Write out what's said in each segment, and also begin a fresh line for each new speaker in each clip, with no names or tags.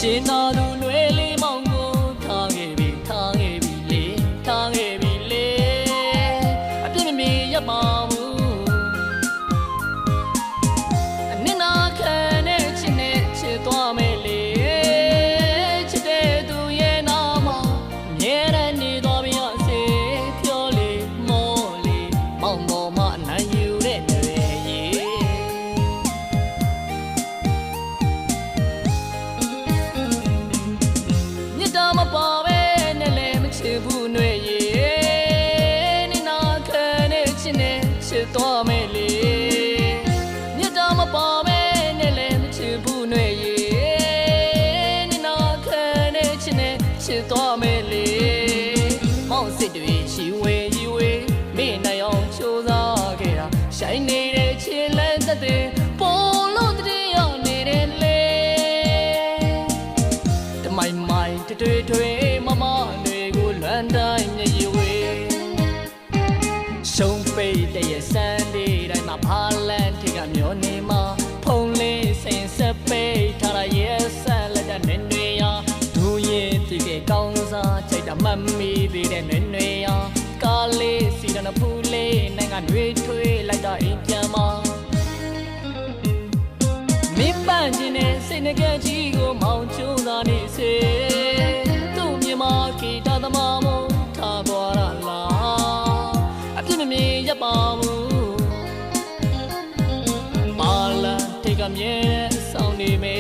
ရှင်သာသူလွယ်လေးမောင်ကိုထားခဲ့ပြီလေထားခဲ့ပြီလေအပြစ်မမြင်ရပါဘူးအနစ်နာခံတဲ့ချစ်နဲ့ချစ်သွားမယ်လေချစ်တဲ့သူရဲ့နာမအမြဲတမ်းနေသွားပြီအစေဖြောလေမောလေမောင်ပေါ်မှာအနိုင်ယူတဲ့တွေရေမြတ်တာမပါပဲနဲ့လည်းမချစ်ဘူးနှွေရေနေနာခံတဲ့ချစ်နဲ့ချစ်သွားမယ်လေမြတ်တာမပါပဲနဲ့လည်းမချစ်ဘူးနှွေရေနေနာခံတဲ့ချစ်နဲ့ချစ်သွားမယ်လေမောင်စစ်တွေရှိဝေးဝေးမေ့နိုင်အောင်ချိုးစားခဲ့တာရှိုင်းနေတဲ့ချစ်လက်သက်တွေပေါ်လို့တည်းရောက်နေတယ်လေတမိုင်မိုင်တွေမမတွေကိုလွမ်းတိုင်းမြည်ဝေးရှုံးပိတ်တဲ့ရဲ့စမ်းဒီတိုင်းမှာဖားလန်ထိကမျိုးနေမှာဖုံးလေးစင်စပိတ်ထားရရဲ့ဆက်လက်တဲ့နေတွေရဒူရင်ဒီကကောင်းစားချိတ်တမမီသေးတဲ့နေတွေရကားလေးစီတနဖူးလေးနိုင်ငံတွေထွေးလိုက်တော့အိမ်ပြန်မှာမင်းပန်းခြင်းနဲ့စိတ်ငကကြီးကိုမောင်ချိုးသားနေစေသူ့မြမဂီတသမားမို့ထားသွားရလားအပြစ်မမြင်ရပါဘူးမာလာထိတ်ကမြဲဆောင်နေမေ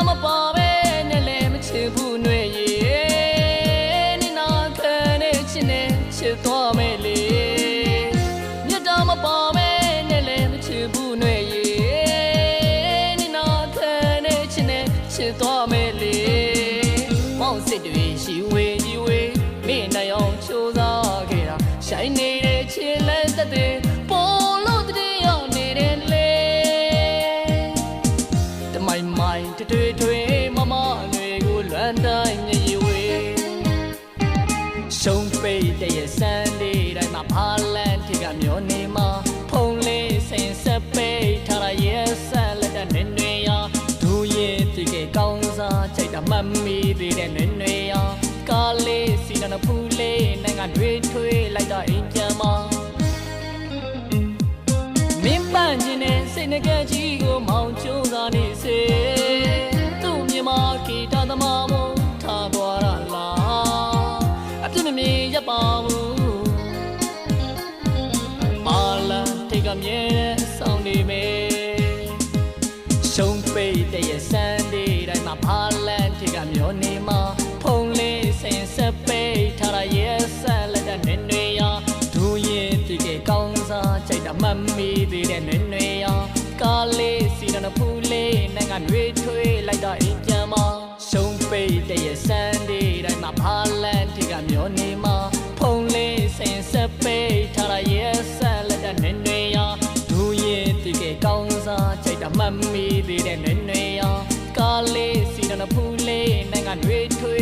မပါပဲနဲ့လည်းမချစ်ဘူးနှွေရေနေနာခံတဲ့ချစ်နဲ့ချစ်သွားမယ်လေမြတ်တာမပါပဲနဲ့လည်းမချစ်ဘူးနှွေရေနေနာခံတဲ့ချစ်နဲ့ချစ်သွားမယ်လေမောင်စစ်တွေရှိဝေးမေ့နိုင်အောင်ချိုးစားခဲ့တာရှိုင်းနေတဲ့ချစ်လက်သက်တွေပေါ်လို့တည်းရောက်နေတယ်လေတမိုင်မိုင်တွေမမတွေကိုလွမ်းတိုင်းမြည်ဝေးရှုံးပိတ်တဲ့ရဲ့စမ်းဒီတိုင်းမှာဖားလန်ထိကမျိုးနေမှာဖုံးလေးစင်စပိတ်ထားရရဲ့ဆက်လက်တဲ့နေတွေရဒူရင်ဒီကကောင်းစားချိတ်တမမီသေးတဲ့နေတွေရကားလေးစီတနဖူးလေးနိုင်ငံတွေထွေးလိုက်တော့အိမ်ပြန်မှာမင်းပန်းခြင်းနဲ့စိတ်ငကကြီးကိုမောင်ချိုးသားနေစေသူ့မြမဂီတသမားမို့ထားသွားရလားအပြစ်မမြင်ရပါဘူးမာလာထိတ်ကမြဲဆောင်နေမေရှုံးပိတ်တဲ့ရဲ့စမ်းဒီတိုင်းမှာဖားလန်ထိကမျိုးနေမှာဖုံးလေးစင်စပိတ်ထားရရဲ့ဆက်လက်တဲ့နေတွေရဒူရင်ဒီကကောင်းစားချိတ်တမမီသေးတဲ့နေတွေရကားလေးစီတနဖူးလေးနိုင်ငံတွေထွေးလိုက်တော့အိမ်ပြန်မှာရှုံးပိတ်တဲ့ရဲ့စမ်းဒီတိုင်းမှာဖားလန်ထိကမျိုးနေမှာဖုံးလေးစင်စပိတ်ထားရရဲ့ဆက်လက်တဲ့နေတွေရဒူရင်ဒီကကောင်းစားချိတ်တမမီသေးတဲ့နေတွေရကားလေးစီတနဖူးလေးနိုင်ငံတွေထွေ